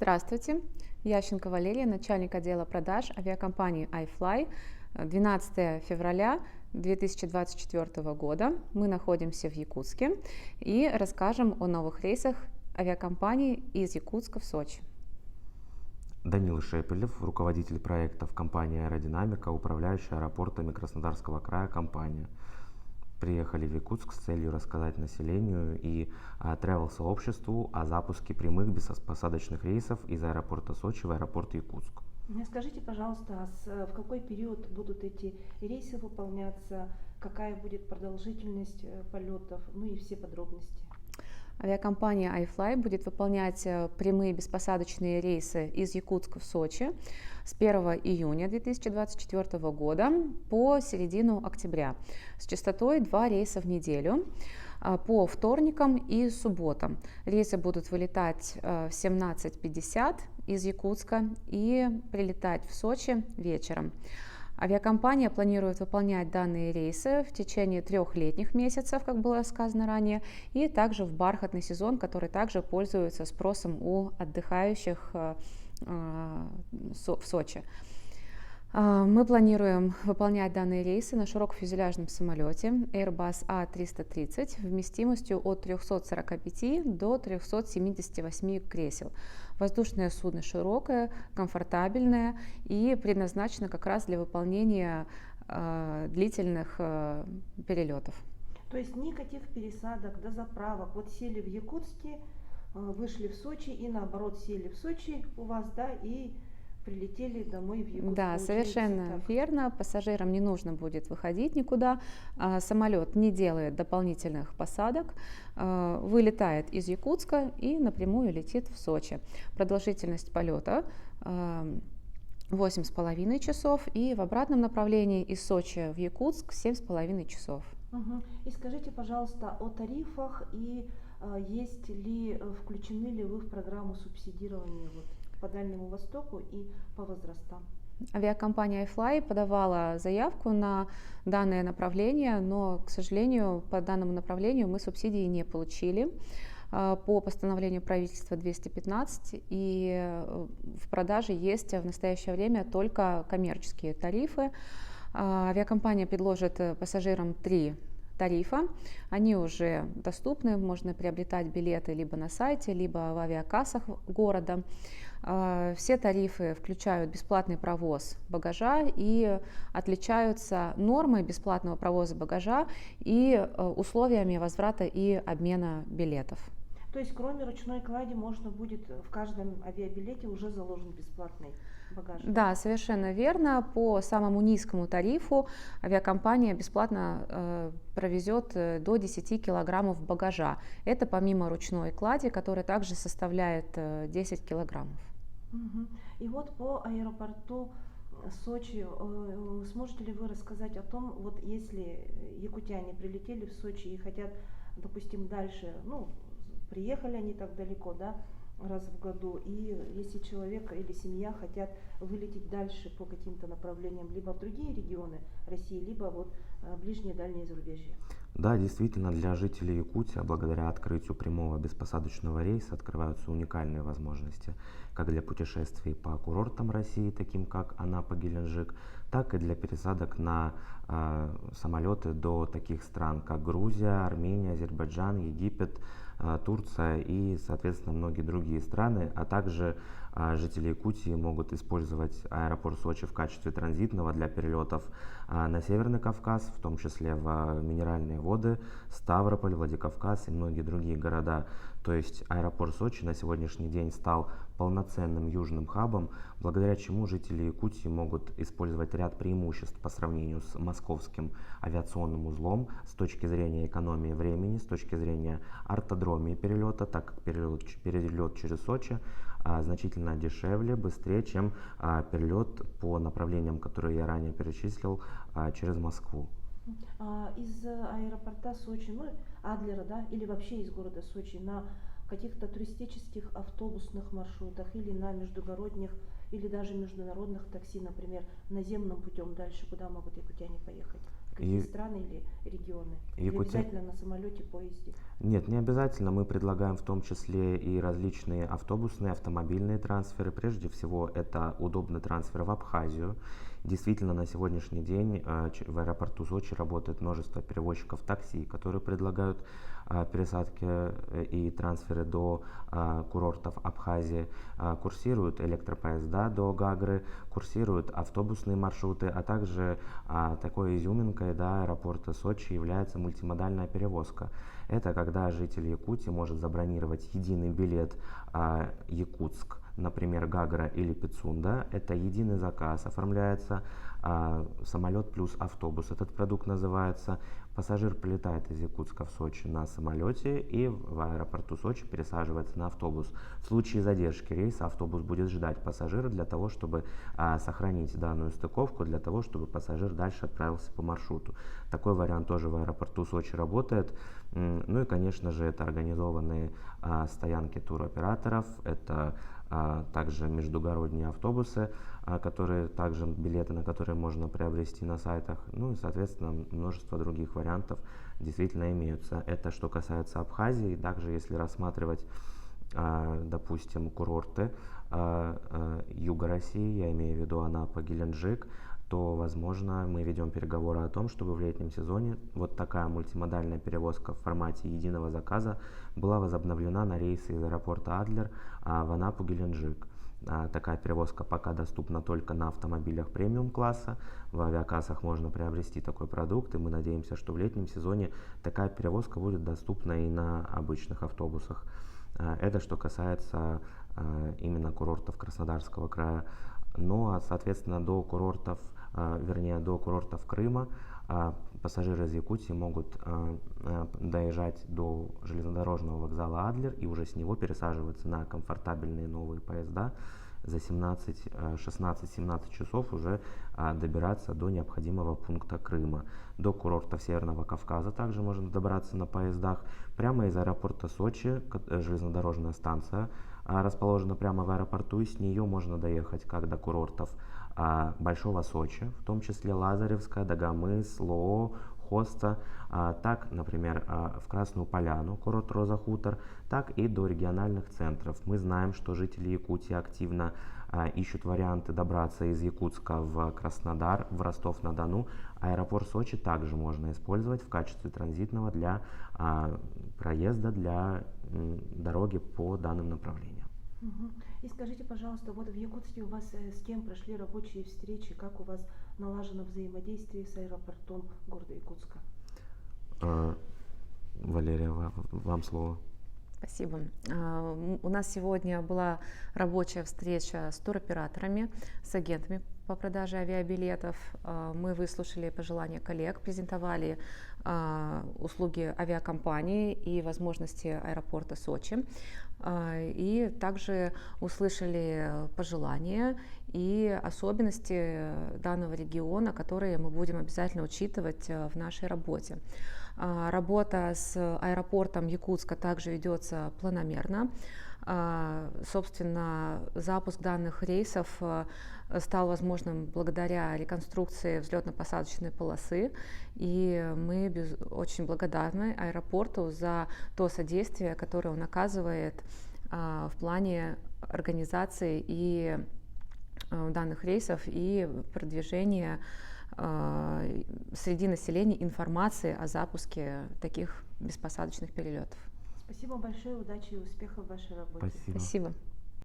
Здравствуйте, Ященко Валерия, начальник отдела продаж авиакомпании iFly. 12 февраля 2024 года мы находимся в Якутске и расскажем о новых рейсах авиакомпании из Якутска в Сочи. Данил Шепелев, руководитель проектов компании «Аэродинамика», управляющая аэропортами Краснодарского края компания. Приехали в Якутск с целью рассказать населению и travel-сообществу о запуске прямых беспосадочных рейсов из аэропорта Сочи в аэропорт Якутск. Скажите, пожалуйста, в какой период будут эти рейсы выполняться, какая будет продолжительность полетов, ну и все подробности? Авиакомпания iFly будет выполнять прямые беспосадочные рейсы из Якутска в Сочи с 1 июня 2024 года по середину октября с частотой 2 рейса в неделю по вторникам и субботам. Рейсы будут вылетать в 17:50 из Якутска и прилетать в Сочи вечером. Авиакомпания планирует выполнять данные рейсы в течение 3 летних месяцев, как было сказано ранее, и также в бархатный сезон, который также пользуется спросом у отдыхающих в Сочи. Мы планируем выполнять данные рейсы на широкофюзеляжном самолете Airbus A330 вместимостью от 345 до 378 кресел. Воздушное судно широкое, комфортабельное и предназначено как раз для выполнения длительных перелетов. То есть никаких пересадок, дозаправок. Вот сели в Якутске, вышли в Сочи и наоборот сели в Сочи у вас, да, и прилетели домой в Якутск. Да, совершенно верно. Пассажирам не нужно будет выходить никуда. Самолет не делает дополнительных посадок, вылетает из Якутска и напрямую летит в Сочи. Продолжительность полета 8,5 часов и в обратном направлении из Сочи в Якутск 7,5 часов. И скажите, пожалуйста, о тарифах и есть ли, включены ли вы в программу субсидирования по Дальнему Востоку и по возрастам? Авиакомпания iFly подавала заявку на данное направление, но, к сожалению, по данному направлению мы субсидии не получили по постановлению правительства 215, и в продаже есть в настоящее время только коммерческие тарифы. Авиакомпания предложит пассажирам 3 тарифа, они уже доступны, можно приобретать билеты либо на сайте, либо в авиакассах города. Все тарифы включают бесплатный провоз багажа и отличаются нормой бесплатного провоза багажа и условиями возврата и обмена билетов. То есть кроме ручной клади можно будет в каждом авиабилете уже заложен бесплатный багаж? Да, совершенно верно. По самому низкому тарифу авиакомпания бесплатно провезет до 10 килограммов багажа. Это помимо ручной клади, которая также составляет 10 килограммов. И вот по аэропорту Сочи, сможете ли вы рассказать о том, вот если якутяне прилетели в Сочи и хотят, допустим, дальше, приехали они так далеко, да, раз в году, и если человек или семья хотят вылететь дальше по каким-то направлениям, либо в другие регионы России, либо ближнее дальнее зарубежье? Да, действительно, для жителей Якутии, благодаря открытию прямого беспосадочного рейса, открываются уникальные возможности как для путешествий по курортам России, таким как Анапа, Геленджик, так и для пересадок на самолеты до таких стран, как Грузия, Армения, Азербайджан, Египет, Турция и, соответственно, многие другие страны, а также жители Якутии могут использовать аэропорт Сочи в качестве транзитного для перелетов на Северный Кавказ, в том числе в Минеральные воды, Ставрополь, Владикавказ и многие другие города. То есть аэропорт Сочи на сегодняшний день стал полноценным южным хабом, благодаря чему жители Якутии могут использовать ряд преимуществ по сравнению с московским авиационным узлом с точки зрения экономии времени, с точки зрения ортодромии перелета, так как перелет через Сочи значительно дешевле, быстрее, чем перелет по направлениям, которые я ранее перечислил, через Москву. Из аэропорта Сочи, Адлера, да, или вообще из города Сочи на каких-то туристических автобусных маршрутах или на междугородних или даже международных такси, например, наземным путем дальше, куда могут якутяне поехать? какие страны или регионы? Или обязательно на самолете, поезде? Нет, не обязательно. Мы предлагаем в том числе и различные автобусные, автомобильные трансферы. Прежде всего, это удобный трансфер в Абхазию. Действительно, на сегодняшний день в аэропорту Сочи работает множество перевозчиков такси, которые предлагают пересадки и трансферы до курортов Абхазии. Курсируют электропоезда до Гагры, курсируют автобусные маршруты, а также такой изюминкой аэропорта Сочи является мультимодальная перевозка. Это когда житель Якутии может забронировать единый билет Якутск, например, Гагра или Пицунда. Это единый заказ, оформляется самолет плюс автобус. Этот продукт называется. Пассажир прилетает из Якутска в Сочи на самолете и в аэропорту Сочи пересаживается на автобус. В случае задержки рейса автобус будет ждать пассажира для того, чтобы сохранить данную стыковку, для того, чтобы пассажир дальше отправился по маршруту. Такой вариант тоже в аэропорту Сочи работает. Ну и, конечно же, это организованные стоянки туроператоров, это также междугородние автобусы, билеты на которые можно приобрести на сайтах. Ну и, соответственно, множество других вариантов действительно имеются. Это что касается Абхазии. Также, если рассматривать, допустим, курорты юга России, я имею в виду Анапа, Геленджик, то, возможно, мы ведем переговоры о том, чтобы в летнем сезоне вот такая мультимодальная перевозка в формате единого заказа была возобновлена на рейсы из аэропорта Адлер в Анапу, Геленджик. Такая перевозка пока доступна только на автомобилях премиум-класса. В авиакассах можно приобрести такой продукт, и мы надеемся, что в летнем сезоне такая перевозка будет доступна и на обычных автобусах. Это что касается именно курортов Краснодарского края. Ну а, соответственно, до курортов Крыма пассажиры из Якутии могут доезжать до железнодорожного вокзала Адлер и уже с него пересаживаться на комфортабельные новые поезда. За 16-17 часов уже добираться до необходимого пункта Крыма. До курортов Северного Кавказа также можно добраться на поездах. Прямо из аэропорта Сочи, железнодорожная станция расположена прямо в аэропорту, и с нее можно доехать как до курортов Большого Сочи, в том числе Лазаревска, Дагомыс, Лоо, Хоста, так, например, в Красную Поляну, курорт Роза Хутор, так и до региональных центров. Мы знаем, что жители Якутии активно ищут варианты добраться из Якутска в Краснодар, в Ростов-на-Дону. Аэропорт Сочи также можно использовать в качестве транзитного для проезда, для дороги по данным направлениям. И скажите, пожалуйста, вот в Якутске у вас с кем прошли рабочие встречи, как у вас налажено взаимодействие с аэропортом города Якутска? Валерия, вам слово. Спасибо. У нас сегодня была рабочая встреча с туроператорами, с агентами по продаже авиабилетов. Мы выслушали пожелания коллег, презентовали услуги авиакомпании и возможности аэропорта Сочи. И также услышали пожелания и особенности данного региона, которые мы будем обязательно учитывать в нашей работе. Работа с аэропортом Якутска также ведется планомерно. Собственно, запуск данных рейсов стал возможным благодаря реконструкции взлетно-посадочной полосы, и мы очень благодарны аэропорту за то содействие, которое он оказывает в плане организации и данных рейсов и продвижения среди населения информации о запуске таких беспосадочных перелетов. Спасибо большое, удачи и успехов в вашей работе. Спасибо. Спасибо.